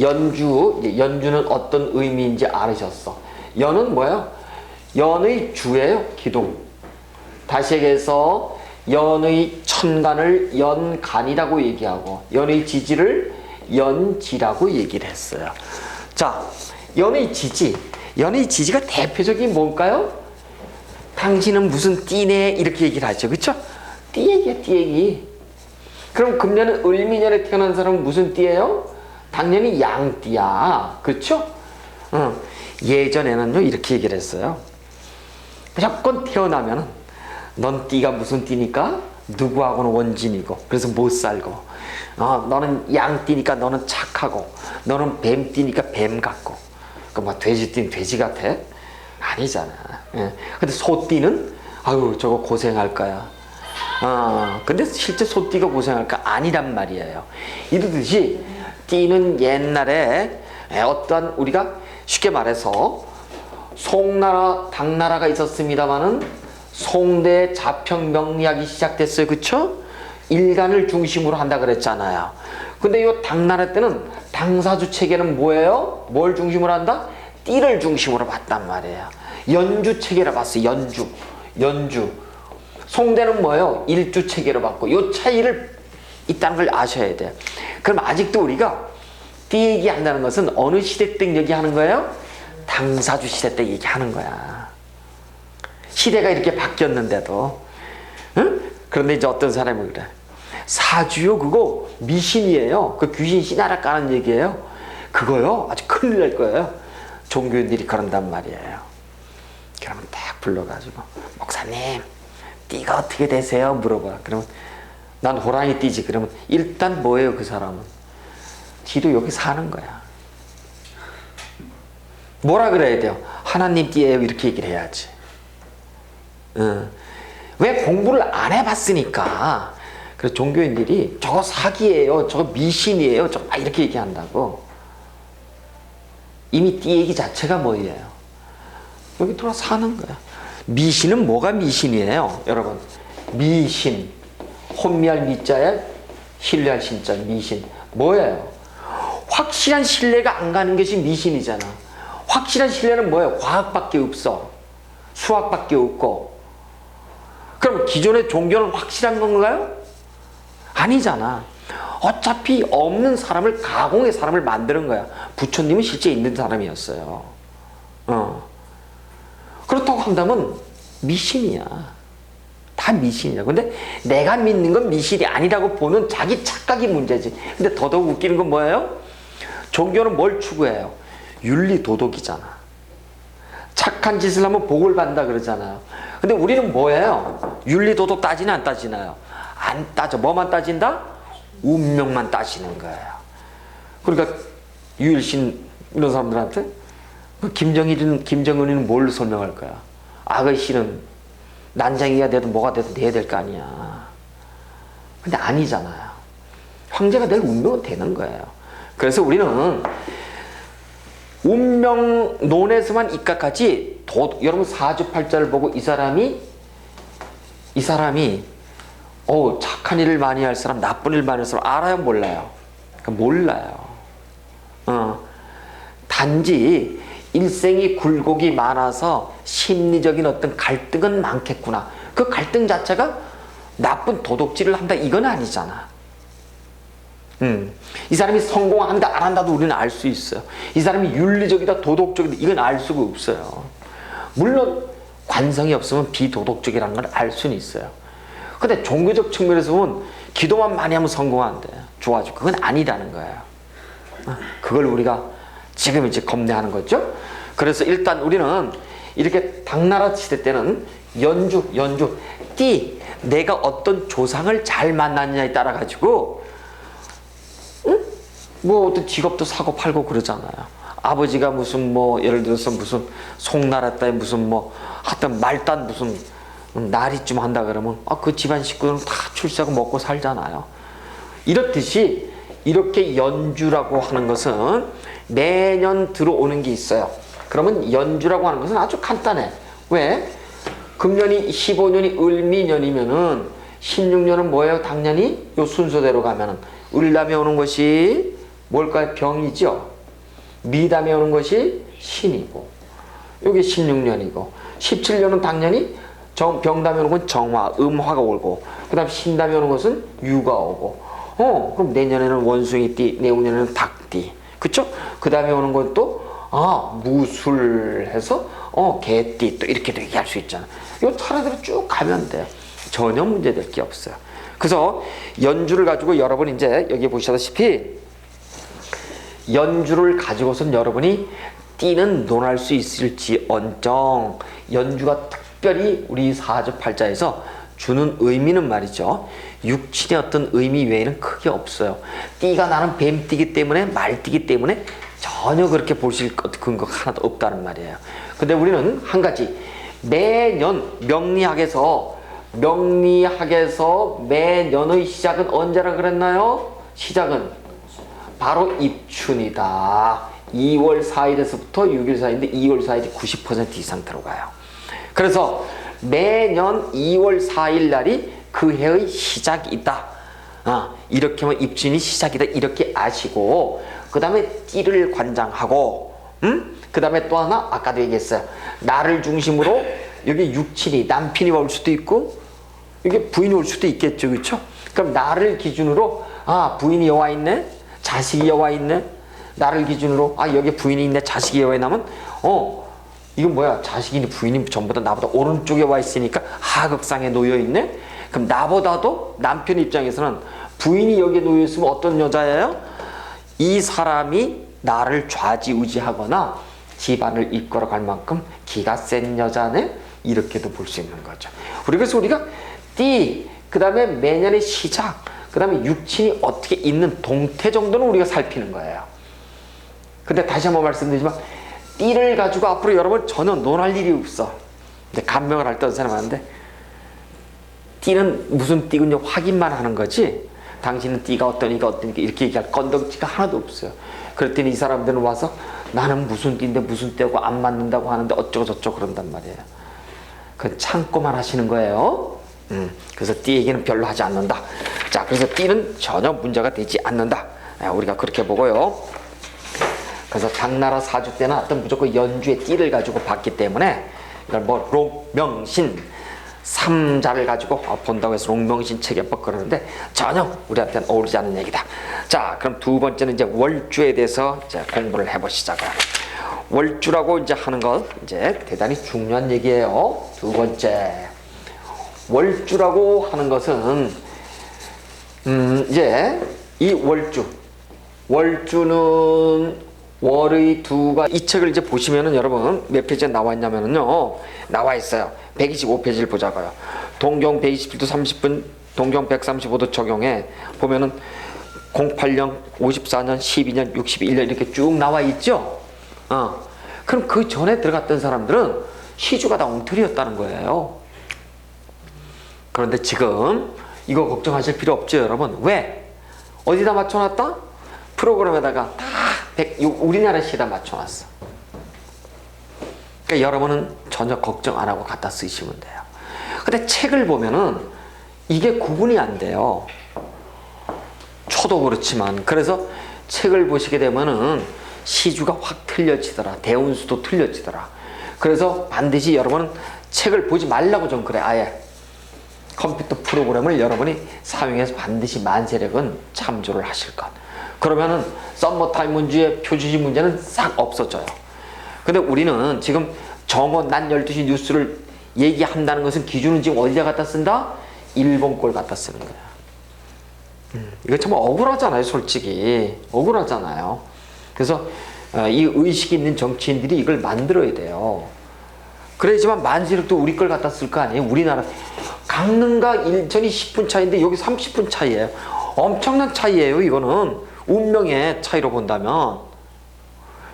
연주는 어떤 의미인지 알으셨어. 연은 뭐예요? 연의 주예요. 기둥. 다시 얘기해서 연의 천간을 연간이라고 얘기하고 연의 지지를 연지라고 얘기를 했어요. 자, 연의 지지가 대표적인 뭘까요? 당신은 무슨 띠네 이렇게 얘기를 하죠. 그쵸? 띠 얘기야, 띠 얘기. 그럼 금년은 을미년에 태어난 사람은 무슨 띠예요? 당연히 양띠야. 그렇죠? 예전에는요 이렇게 얘기를 했어요. 무조건 태어나면은 넌 띠가 무슨 띠니까 누구하고는 원진이고 그래서 못 살고 너는 양띠니까 너는 착하고 너는 뱀띠니까 뱀 같고 뭐 돼지띠는 돼지 같아? 아니잖아. 예. 근데 소띠는 아유 저거 고생할 거야. 근데 실제 소띠가 고생할까? 아니란 말이에요. 이러듯이 띠는 옛날에 어떠한 우리가 쉽게 말해서 송나라, 당나라가 있었습니다마는 송대 자평명리학이 시작됐어요. 그쵸? 일간을 중심으로 한다 그랬잖아요. 근데 이 당나라 때는 당사주 체계는 뭐예요? 뭘 중심으로 한다? 띠를 중심으로 봤단 말이에요. 연주 체계를 봤어요. 연주. 송대는 뭐예요? 일주 체계로 봤고 이 차이를 있다는 걸 아셔야 돼요. 그럼 아직도 우리가 띠 얘기한다는 것은 어느 시대 때 얘기하는 거예요? 당사주 시대 때 얘기하는 거야. 시대가 이렇게 바뀌었는데도. 응? 그런데 이제 어떤 사람이 그래. 사주요 그거 미신이에요. 그 귀신 씨나라 까는 얘기예요. 그거요 아주 큰일 날 거예요. 종교인들이 그런단 말이에요. 그러면 딱 불러가지고 목사님 띠가 어떻게 되세요? 물어봐. 그러면 난 호랑이 띠지. 그러면 일단 뭐예요 그 사람은? 지도 여기 사는 거야. 뭐라 그래야 돼요? 하나님 띠예요 이렇게 얘기를 해야지. 왜 공부를 안 해봤으니까. 그래서 종교인들이 저거 사기예요 저거 미신이에요 저거 이렇게 얘기한다고. 이미 띠 얘기 자체가 뭐예요? 여기 들어와 사는 거야. 미신은 뭐가 미신이에요 여러분? 미신 혼미할 미자에 신뢰할 신자 미신 뭐예요? 확실한 신뢰가 안 가는 것이 미신이잖아. 확실한 신뢰는 뭐예요? 과학밖에 없어. 수학밖에 없고. 그럼 기존의 종교는 확실한 건가요? 아니잖아. 어차피 없는 사람을 가공의 사람을 만드는 거야. 부처님은 실제 있는 사람이었어요. 그렇다고 한다면 미신이야. 다 미신이야. 근데 내가 믿는 건 미신이 아니라고 보는 자기 착각이 문제지. 근데 더더욱 웃기는 건 뭐예요? 종교는 뭘 추구해요? 윤리 도덕이잖아. 착한 짓을 하면 복을 받는다 그러잖아요. 근데 우리는 뭐예요? 윤리 도덕 따지나 안 따지나요? 안 따져. 뭐만 따진다? 운명만 따지는 거예요. 그러니까 유일신 이런 사람들한테 김정은이는 뭘 설명할 거야? 악의 신은 난장이가 되든 뭐가 되든 돼야 될 거 아니야. 근데 아니잖아요. 황제가 될 운명은 되는 거예요. 그래서 우리는 운명론에서만 입각하지 여러분 사주팔자를 보고 이 사람이 착한 일을 많이 할 사람 나쁜 일을 많이 할 사람 알아요 몰라요? 몰라요. 단지 일생이 굴곡이 많아서 심리적인 어떤 갈등은 많겠구나. 그 갈등 자체가 나쁜 도덕질을 한다 이건 아니잖아. 이 사람이 성공한다 안 한다도 우리는 알 수 있어요. 이 사람이 윤리적이다 도덕적이다 이건 알 수가 없어요. 물론 관성이 없으면 비도덕적이라는 걸 알 수는 있어요. 근데 종교적 측면에서 보면 기도만 많이 하면 성공한대. 좋아지고 그건 아니라는 거예요. 그걸 우리가 지금 이제 겁내하는 거죠. 그래서 일단 우리는 이렇게 당나라 시대 때는 연주 띠 내가 어떤 조상을 잘 만났느냐에 따라 가지고 뭐 어떤 직업도 사고 팔고 그러잖아요. 아버지가 무슨 뭐 예를 들어서 무슨 송나라 따위 무슨 뭐 하여튼 말단 무슨 나리쯤 한다 그러면 그 집안 식구들은 다 출세하고 먹고 살잖아요. 이렇듯이 이렇게 연주라고 하는 것은 매년 들어오는 게 있어요. 그러면 연주라고 하는 것은 아주 간단해. 왜? 금년이 15년이 을미년이면은 16년은 뭐예요? 당연히 요 순서대로 가면은 을 다음에 오는 것이 뭘까요? 병이죠. 미담에 오는 것이 신이고, 이게 16년이고, 17년은 당연히 병담에 오는 건 정화, 음화가 오고, 그 다음 신담에 오는 것은 유가 오고, 그럼 내년에는 원숭이띠, 내후년에는 닭띠, 그쵸? 그 다음에 오는 건 또, 무술해서, 개띠, 또 이렇게 얘기할 수 있잖아. 이거 차례대로 쭉 가면 돼. 전혀 문제될 게 없어요. 그래서 연주를 가지고 여러분 이제 여기 보시다시피, 연주를 가지고선 여러분이 띠는 논할 수 있을지언정, 연주가 특별히 우리 사주팔자에서 주는 의미는 말이죠, 육친의 어떤 의미 외에는 크게 없어요. 띠가 나는 뱀띠기 때문에, 말띠기 때문에 전혀 그렇게 보실 근거가 하나도 없다는 말이에요. 근데 우리는 한 가지, 매년 명리학에서 매년의 시작은 언제라 그랬나요? 시작은 바로 입춘이다. 2월 4일에서부터 6일 사이인데 2월 4일이 90% 이상 들어가요. 그래서 매년 2월 4일 날이 그 해의 시작이다. 이렇게 하면 입춘이 시작이다. 이렇게 아시고, 그 다음에 띠를 관장하고, 그 다음에 또 하나, 아까도 얘기했어요. 나를 중심으로 여기 육친이, 남편이 올 수도 있고, 이게 부인이 올 수도 있겠죠. 그렇죠? 그럼 나를 기준으로, 부인이 여와 있네? 자식이 여와 있네? 나를 기준으로, 여기 부인이 있네? 자식이 여와 있나면, 이건 뭐야? 자식이니 부인이 전부 다 나보다 오른쪽에 와 있으니까 하극상에 놓여 있네? 그럼 나보다도 남편 입장에서는 부인이 여기에 놓여 있으면 어떤 여자예요? 이 사람이 나를 좌지우지하거나 집안을 이끌어갈 만큼 기가 센 여자네? 이렇게도 볼 수 있는 거죠. 그래서 우리가 띠, 그 다음에 매년의 시작, 그 다음에 육친이 어떻게 있는 동태 정도는 우리가 살피는 거예요. 근데 다시 한번 말씀드리지만, 띠를 가지고 앞으로 여러분 전혀 논할 일이 없어. 근데 간명을 할 때 어떤 사람 하는데, 띠는 무슨 띠군요 확인만 하는 거지, 당신은 띠가 어떠니까 이렇게 얘기할 건덕지가 하나도 없어요. 그랬더니 이 사람들은 와서 나는 무슨 띠인데 무슨 띠하고 안 맞는다고 하는데 어쩌고 저쩌고 그런단 말이에요. 그건 참고만 하시는 거예요. 그래서 띠 얘기는 별로 하지 않는다. 자, 그래서 띠는 전혀 문제가 되지 않는다. 우리가 그렇게 보고요. 그래서 당나라 사주 때는 어떤 무조건 연주의 띠를 가지고 봤기 때문에, 이걸 뭐 록명신 삼자를 가지고 본다고 해서 록명신 체계법 그러는데 전혀 우리한테는 어울리지 않는 얘기다. 자, 그럼 두 번째는 이제 월주에 대해서 이제 공부를 해보시자고요. 월주라고 이제 하는 것 이제 대단히 중요한 얘기예요. 두 번째, 월주라고 하는 것은 이제 이 월주는 월의 두가, 이 책을 이제 보시면은 여러분 몇 페이지에 나와 있냐면은요, 나와 있어요. 125페이지를 보자고요. 동경 127도 30분, 동경 135도 적용해 보면은 08년, 54년, 12년, 61년 이렇게 쭉 나와 있죠. 그럼 그 전에 들어갔던 사람들은 시주가 다 엉터리였다는 거예요. 그런데 지금 이거 걱정하실 필요 없죠, 여러분. 왜? 어디다 맞춰놨다? 프로그램에다가 다 우리나라 시에다 맞춰놨어. 그러니까 여러분은 전혀 걱정 안 하고 갖다 쓰시면 돼요. 근데 책을 보면은 이게 구분이 안 돼요. 저도 그렇지만. 그래서 책을 보시게 되면은 시주가 확 틀려지더라. 대운수도 틀려지더라. 그래서 반드시 여러분은 책을 보지 말라고 좀 그래. 아예 컴퓨터 프로그램을 여러분이 사용해서 반드시 만세력은 참조를 하실 것. 그러면은 썸머타임 문제의 표주지 문제는 싹 없어져요. 근데 우리는 지금 정오 낮 12시 뉴스를 얘기한다는 것은 기준은 지금 어디다 갖다 쓴다? 일본 걸 갖다 쓰는 거야. 이거 참 억울하잖아요, 솔직히. 억울하잖아요. 그래서 이 의식이 있는 정치인들이 이걸 만들어야 돼요. 그래야지만 만세력도 우리 걸 갖다 쓸 거 아니에요? 우리나라 강릉과 일천이 10분 차이인데 여기 30분 차이예요. 엄청난 차이예요. 이거는 운명의 차이로 본다면.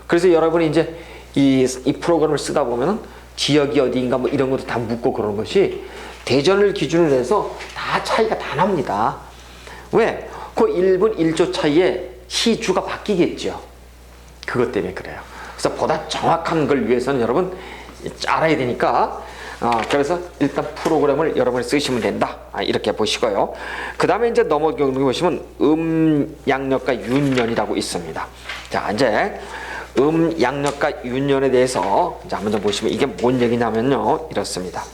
그래서 여러분이 이제 이 프로그램을 쓰다 보면은 지역이 어디인가 뭐 이런 것도 다 묻고 그러는 것이 대전을 기준으로 해서 다 차이가 다 납니다. 왜? 그 1분 1초 차이에 시주가 바뀌겠죠. 그것 때문에 그래요. 그래서 보다 정확한 걸 위해서는 여러분 알아야 되니까, 그래서 일단 프로그램을 여러분이 쓰시면 된다. 이렇게 보시고요. 그 다음에 이제 넘어보시면 음양력과 윤년이라고 있습니다. 자, 이제 양력과 윤년에 대해서 이제 한번 좀 보시면 이게 뭔 얘기냐면요. 이렇습니다.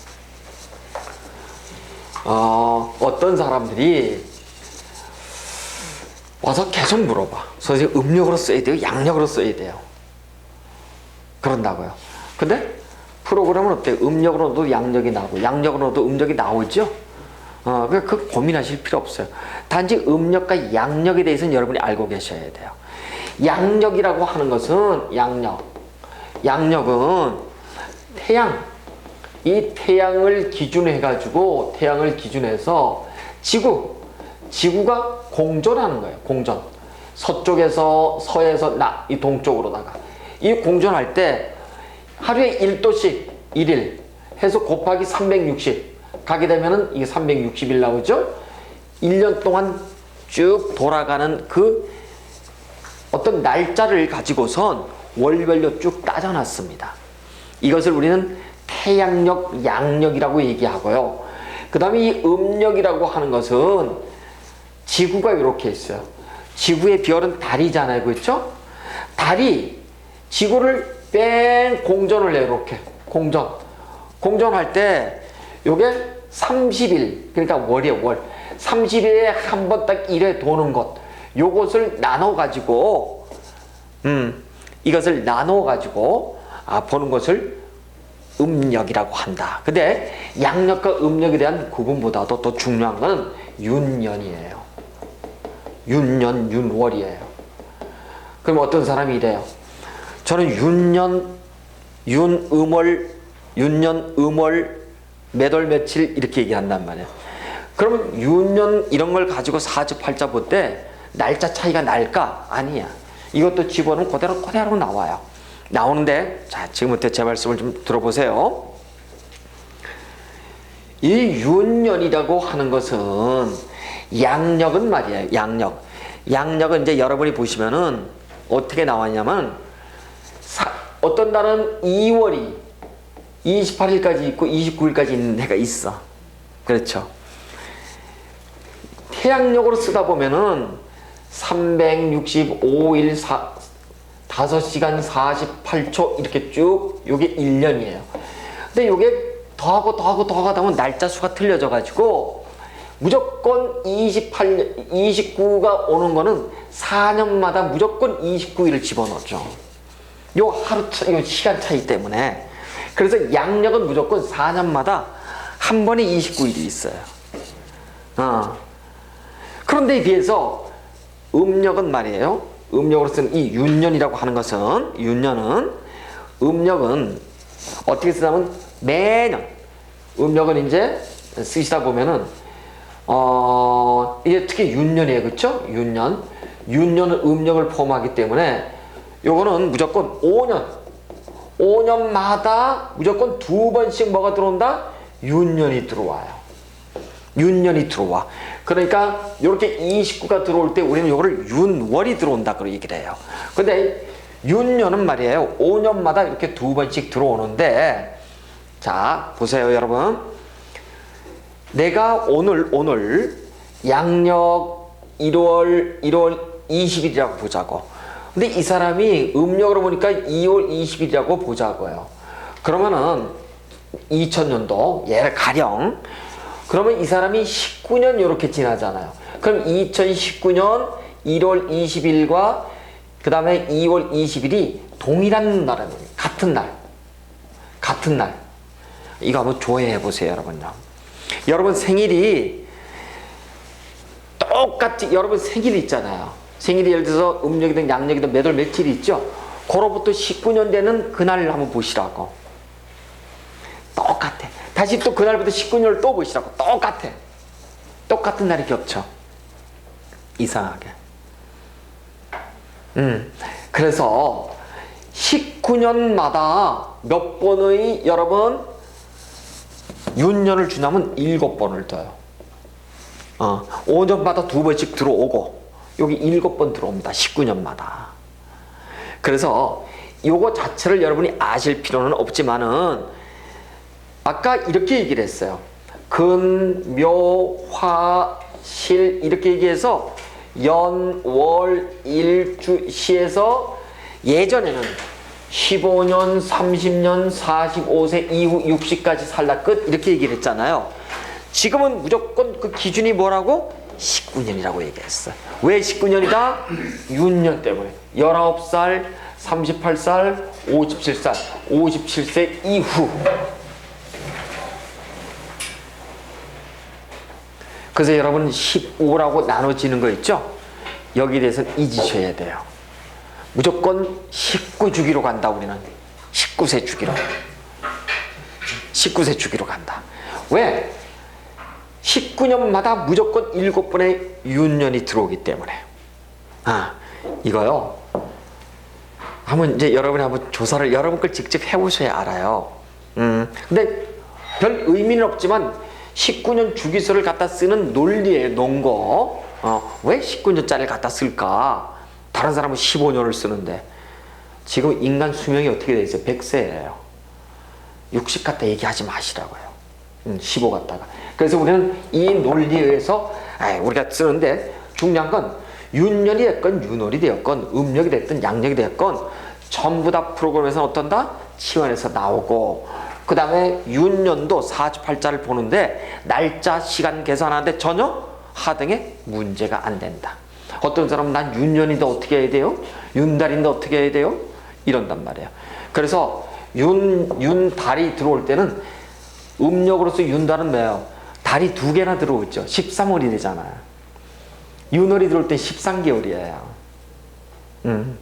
어떤 사람들이 와서 계속 물어봐. 선생님 음력으로 써야 돼요? 양력으로 써야 돼요? 그런다고요. 근데 프로그램은 어때요? 음력으로도 양력이 나오고 양력으로도 음력이 나오죠? 그 고민하실 필요 없어요. 단지 음력과 양력에 대해서는 여러분이 알고 계셔야 돼요. 양력이라고 하는 것은 양력은 태양, 이 태양을 기준해가지고 태양을 기준해서 지구가 공전하는 거예요. 공전. 서쪽에서 서에서 이 동쪽으로다가 이 공전할 때 하루에 1도씩 1일 해서 곱하기 360 가게 되면은 이게 360일 나오죠. 1년 동안 쭉 돌아가는 그 어떤 날짜를 가지고선 월별로 쭉 따져놨습니다. 이것을 우리는 태양력, 양력이라고 얘기하고요. 그 다음에 이 음력이라고 하는 것은 지구가 이렇게 있어요. 지구의 별은 달이잖아요. 그렇죠? 달이 지구를 뺑 공전을 해요. 이렇게 공전할 때 요게 30일, 그러니까 월이에요. 월 30일에 한 번 딱 1회 도는 것, 요것을 나눠가지고 이것을 나눠가지고 보는 것을 음력이라고 한다. 근데 양력과 음력에 대한 구분보다도 더 중요한 것은 윤년이에요. 윤년, 윤월이에요. 그럼 어떤 사람이 이래요? 저는 윤년, 음월, 몇월 며칠 이렇게 얘기한단 말이에요. 그럼 윤년 이런 걸 가지고 사주팔자 볼 때 날짜 차이가 날까? 아니야. 이것도 집어넣으면 그대로 나와요. 나오는데, 자, 지금부터 제 말씀을 좀 들어보세요. 이 윤년이라고 하는 것은 양력은 말이에요. 양력은 이제 여러분이 보시면은 어떻게 나왔냐면 어떤 날은 2월이 28일까지 있고 29일까지 있는 해가 있어. 그렇죠. 태양력으로 쓰다 보면은 365일 5시간 48초 이렇게 쭉 요게 1년이에요. 근데 요게 더하고 하면 날짜 수가 틀려져 가지고 무조건 29가 오는 거는 4년마다 무조건 29일을 집어넣죠. 요 요 시간 차이 때문에. 그래서 양력은 무조건 4년마다 한 번에 29일이 있어요. 그런데 비해서 음력은 말이에요. 음력으로 쓰는 이 윤년이라고 하는 것은, 음력은 어떻게 쓰냐면 매년, 음력은 이제 쓰시다 보면은, 이게 특히 윤년이에요. 그쵸? 윤년은 음력을 포함하기 때문에 요거는 무조건 5년마다 무조건 2번씩 뭐가 들어온다? 윤년이 들어와요. 그러니까 이렇게 29가 들어올 때 우리는 요거를 윤월이 들어온다 그런 얘기를 해요. 근데 윤년은 말이에요. 5년마다 이렇게 2번씩 들어오는데, 자, 보세요, 여러분. 내가 오늘 양력 1월 20일이라고 보자고. 근데 이 사람이 음력으로 보니까 2월 20일이라고 보자고요. 그러면은 2000년도 얘를 가령, 그러면 이 사람이 19년 이렇게 지나잖아요. 그럼 2019년 1월 20일과 그 다음에 2월 20일이 동일한 날은 같은 날. 이거 한번 조회해 보세요, 여러분요. 여러분 생일이 똑같이, 여러분 생일 있잖아요. 생일이 예를 들어서 음력이든 양력이든 몇 월 며칠이 있죠. 그로부터 19년 되는 그날을 한번 보시라고. 똑같아. 다시 또 그날부터 19년을 또 보시라고. 똑같은 날이 겹쳐. 이상하게. 그래서 19년마다 몇 번의 여러분 윤년을 주냐면 7번을 둬요. 5년마다 2번씩 들어오고 여기 7번 들어옵니다. 19년마다. 그래서 요거 자체를 여러분이 아실 필요는 없지만은 아까 이렇게 얘기를 했어요. 금, 묘, 화, 실 이렇게 얘기해서 연, 월, 일, 주, 시에서 예전에는 15년, 30년, 45세 이후 60까지 살다 끝 이렇게 얘기를 했잖아요. 지금은 무조건 그 기준이 뭐라고? 19년이라고 얘기했어. 왜 19년이다? 윤년 때문에. 19살, 38살, 57살, 57세 이후. 그래서 여러분 15라고 나눠지는 거 있죠? 여기에 대해서는 잊으셔야 돼요. 무조건 19주기로 간다. 우리는 19세 주기로 19세 주기로 간다. 왜? 19년마다 무조건 7번의 윤년이 들어오기 때문에. 이거요, 한번 이제 여러분이 한번 조사를 여러분 걸 직접 해보셔야 알아요. 근데 별 의미는 없지만 19년 주기설을 갖다 쓰는 논리예요. 논거. 왜 19년짜리를 갖다 쓸까? 다른 사람은 15년을 쓰는데. 지금 인간 수명이 어떻게 돼 있어요? 100세예요. 60 갖다 얘기하지 마시라고요. 15 갖다가. 그래서 우리는 이 논리에 의해서 우리가 쓰는데, 중요한 건 윤년이 됐건 윤월이 되었건 음력이 됐든 양력이 되었건 전부 다 프로그램에서는 어떤다? 치환해서 나오고, 그 다음에 윤년도 48자를 보는데 날짜 시간 계산하는데 전혀 하등에 문제가 안 된다. 어떤 사람은 난 윤년인데 어떻게 해야 돼요? 윤달인데 어떻게 해야 돼요? 이런단 말이에요. 그래서 윤달이 들어올 때는 음력으로서 윤달은 뭐예요? 달이 2개나 들어오죠. 13월이 되잖아요. 윤월이 들어올 때 13개월이에요.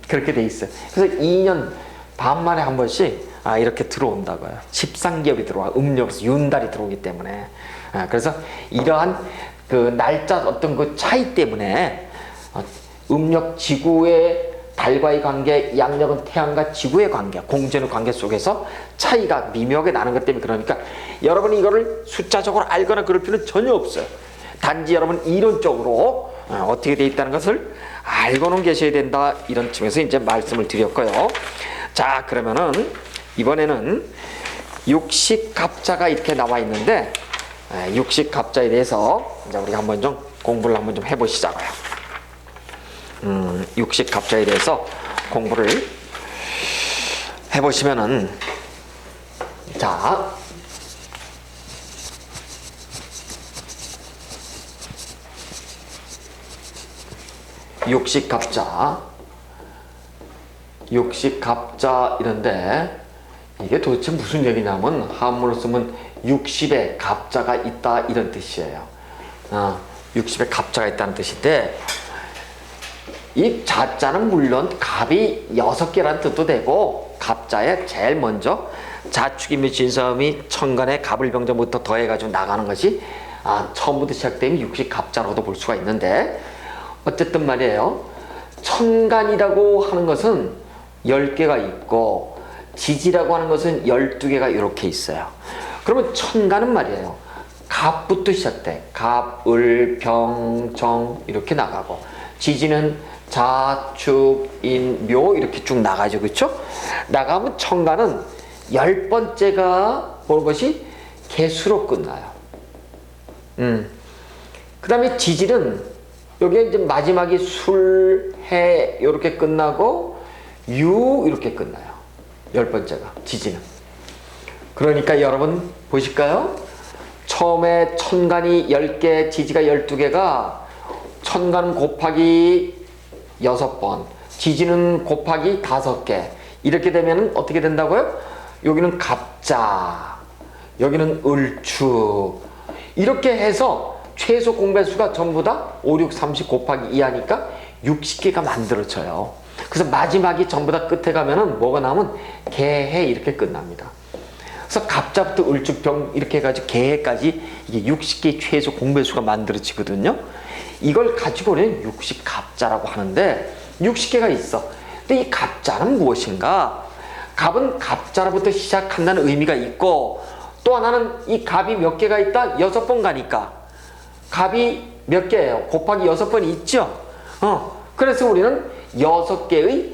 그렇게 돼 있어요. 그래서 2년 반 만에 한 번씩 이렇게 들어온다고요. 13개월이 들어와. 음력으로서 윤달이 들어오기 때문에. 그래서 이러한 그 날짜 어떤 그 차이 때문에 음력 지구의 달과의 관계, 양력은 태양과 지구의 관계, 공전의 관계 속에서 차이가 미묘하게 나는 것 때문에. 그러니까 여러분이 이거를 숫자적으로 알거나 그럴 필요는 전혀 없어요. 단지 여러분 이론적으로 어떻게 돼 있다는 것을 알고는 계셔야 된다. 이런 측면에서 이제 말씀을 드렸고요. 자, 그러면은 이번에는 육식갑자가 이렇게 나와 있는데, 육식갑자에 대해서 이제 우리가 한번 좀 공부를 한번 좀 해보시자고요. 육식갑자에 대해서 공부를 해보시면은, 자, 육식갑자 이런데 이게 도대체 무슨 얘기냐면 한문으로 쓰면 60에 갑자가 있다 이런 뜻이에요. 60에 갑자가 있다는 뜻인데, 이 자자는 물론 갑이 6개라는 뜻도 되고, 갑자에 제일 먼저 자축이며 진사음이 천간에 갑을병자부터 더해가지고 나가는 것이 처음부터 시작되면 60갑자로도 볼 수가 있는데, 어쨌든 말이에요. 천간이라고 하는 것은 10개가 있고 지지라고 하는 것은 12개가 이렇게 있어요. 그러면 천간은 말이에요, 갑부터 시작돼. 갑, 을, 병, 정 이렇게 나가고, 지지는 자, 축, 인, 묘 이렇게 쭉 나가죠. 그렇죠? 나가면 천간은 10번째가 보는 것이 개수로 끝나요. 그 다음에 지지는 여기에 이제 마지막이 술, 해 이렇게 끝나고 유 이렇게 끝나요. 10번째가 지지는. 그러니까 여러분 보실까요? 처음에 천간이 10개, 지지가 12개가 천간 곱하기 6번, 지지는 곱하기 5개 이렇게 되면 어떻게 된다고요? 여기는 갑자, 여기는 을추 이렇게 해서 최소 공배수가 전부 다 5, 6, 30 곱하기 2 하니까 60개가 만들어져요. 그래서 마지막이 전부 다 끝에 가면은 뭐가 나오면 개해 이렇게 끝납니다. 그래서 갑자부터 을주병 이렇게 해가지고 개해까지 이게 60개의 최소 공배수가 만들어지거든요. 이걸 가지고는 60갑자라고 하는데 60개가 있어. 근데 이 갑자는 무엇인가? 갑은 갑자로부터 시작한다는 의미가 있고, 또 하나는 이 갑이 몇 개가 있다? 6번 가니까 갑이 몇 개예요? 곱하기 6번이 있죠? 그래서 우리는 6개의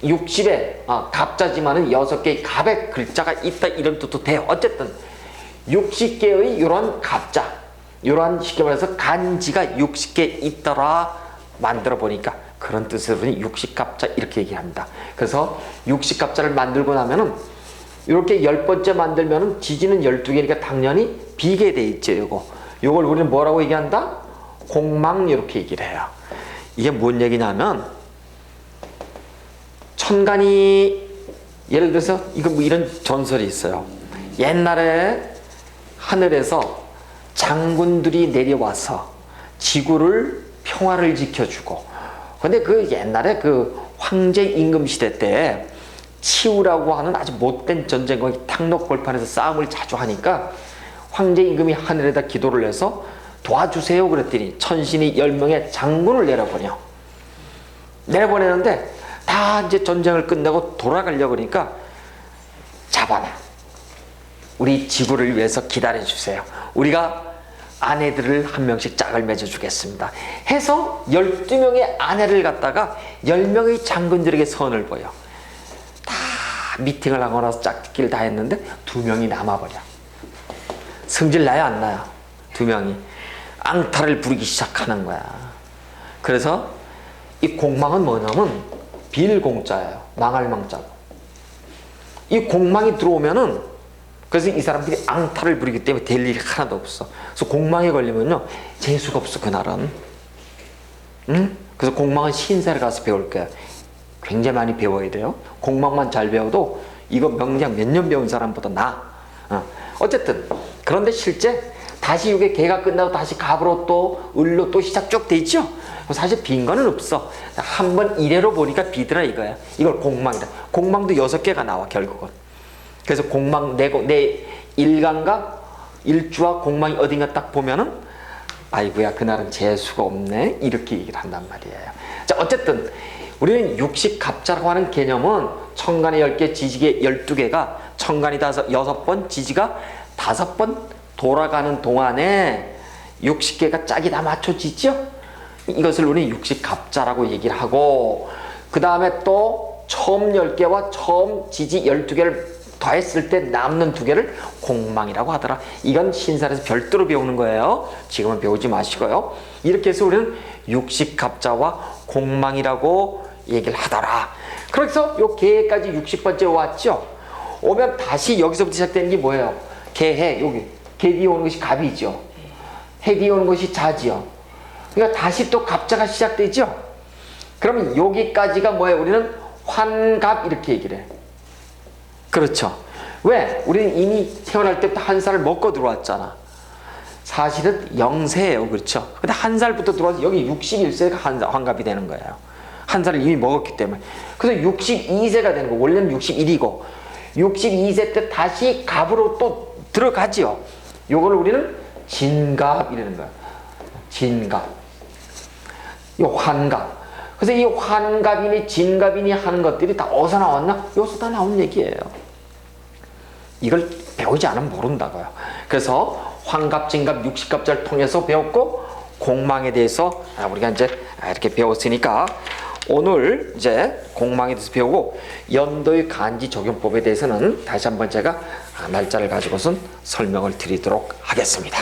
60에 갑자지만은 6개의 갑의 글자가 있다 이런 뜻도 돼요. 어쨌든 60개의 이러한 갑자, 이러한 쉽게 말해서 간지가 60개 있더라 만들어 보니까 그런 뜻으로 육식갑자 이렇게 얘기합니다. 그래서 육식갑자를 만들고 나면은 이렇게 10번째 만들면은 지지는 12개니까 당연히 비게 돼 있죠. 요걸 우리는 뭐라고 얘기한다? 공망 이렇게 얘기를 해요. 이게 뭔 얘기냐면 천간이 예를 들어서 이거 뭐 이런 전설이 있어요. 옛날에 하늘에서 장군들이 내려와서 지구를 평화를 지켜주고, 근데 그 옛날에 그 황제 임금 시대 때 치우라고 하는 아주 못된 전쟁과 탕록골판에서 싸움을 자주 하니까 황제 임금이 하늘에다 기도를 해서 도와주세요 그랬더니 천신이 10명의 장군을 내려보내는데 다 이제 전쟁을 끝내고 돌아가려고 그러니까 잡아놔. 우리 지구를 위해서 기다려주세요. 우리가 아내들을 한 명씩 짝을 맺어주겠습니다. 해서 12명의 아내를 갖다가 10명의 장군들에게 선을 보여. 다 미팅을 하고 나서 짝짓기를 다 했는데 2명이 남아버려. 승질 나요 안 나요? 2명이 앙탈을 부리기 시작하는 거야. 그래서 이 공망은 뭐냐면 빌공자예요. 망할 망자고. 이 공망이 들어오면은 그래서 이 사람들이 앙탈을 부리기 때문에 될 일이 하나도 없어. 그래서 공망에 걸리면요 재수가 없어 그날은. 응? 그래서 공망은 신사를 가서 배울 거야. 굉장히 많이 배워야 돼요. 공망만 잘 배워도 이거 명량 몇 년 배운 사람보다 나아. 어쨌든 그런데 실제 다시 이게 개가 끝나고 다시 갑으로 또 을로 또 시작 쭉 돼 있죠. 사실 빈 거는 없어. 한번 이래로 보니까 비더라 이거야. 이걸 공망이다. 공망도 6개가 나와 결국은. 그래서 공망 내 일간과 일주와 공망이 어딘가 딱 보면은 아이고야 그날은 재수가 없네 이렇게 얘기를 한단 말이에요. 자 어쨌든 우리는 육식갑자라고 하는 개념은 천간에 10개 지지개 12개가 천간이 6번 지지가 5번 돌아가는 동안에 60개가 짝이 다 맞춰지죠. 이것을 우리는 육식갑자라고 얘기를 하고, 그 다음에 또 처음 10개와 처음 지지 12개를 더했을 때 남는 2개를 공망이라고 하더라. 이건 신사에서 별도로 배우는 거예요. 지금은 배우지 마시고요. 이렇게 해서 우리는 육식갑자와 공망이라고 얘기를 하더라. 그래서 요 개까지 60번째 왔죠. 오면 다시 여기서부터 시작되는 게 뭐예요? 개해, 여기 개 뒤에 오는 것이 갑이죠. 해 뒤에 오는 것이 자지요. 그러니까 다시 또 갑자가 시작되죠. 그러면 여기까지가 뭐예요? 우리는 환갑 이렇게 얘기를 해. 그렇죠. 왜? 우리는 이미 태어날 때부터 한 살을 먹고 들어왔잖아. 사실은 영세예요. 그렇죠. 근데 한 살부터 들어와서 여기 61세가 환갑이 되는 거예요. 한 살을 이미 먹었기 때문에. 그래서 62세가 되는 거. 원래는 61이고 62세 때 다시 갑으로 또 들어가지요. 요걸 우리는 진갑 이라는 거야. 진갑. 이 환갑. 그래서 이 환갑이니 진갑이니 하는 것들이 다 어디서 나왔나? 여기서 다 나온 얘기예요. 이걸 배우지 않으면 모른다고요. 그래서 환갑, 진갑, 육식갑자를 통해서 배웠고 공망에 대해서 우리가 이제 이렇게 배웠으니까 오늘 이제 공망에 대해서 배우고 연도의 간지 적용법에 대해서는 다시 한번 제가 날짜를 가지고선 설명을 드리도록 하겠습니다.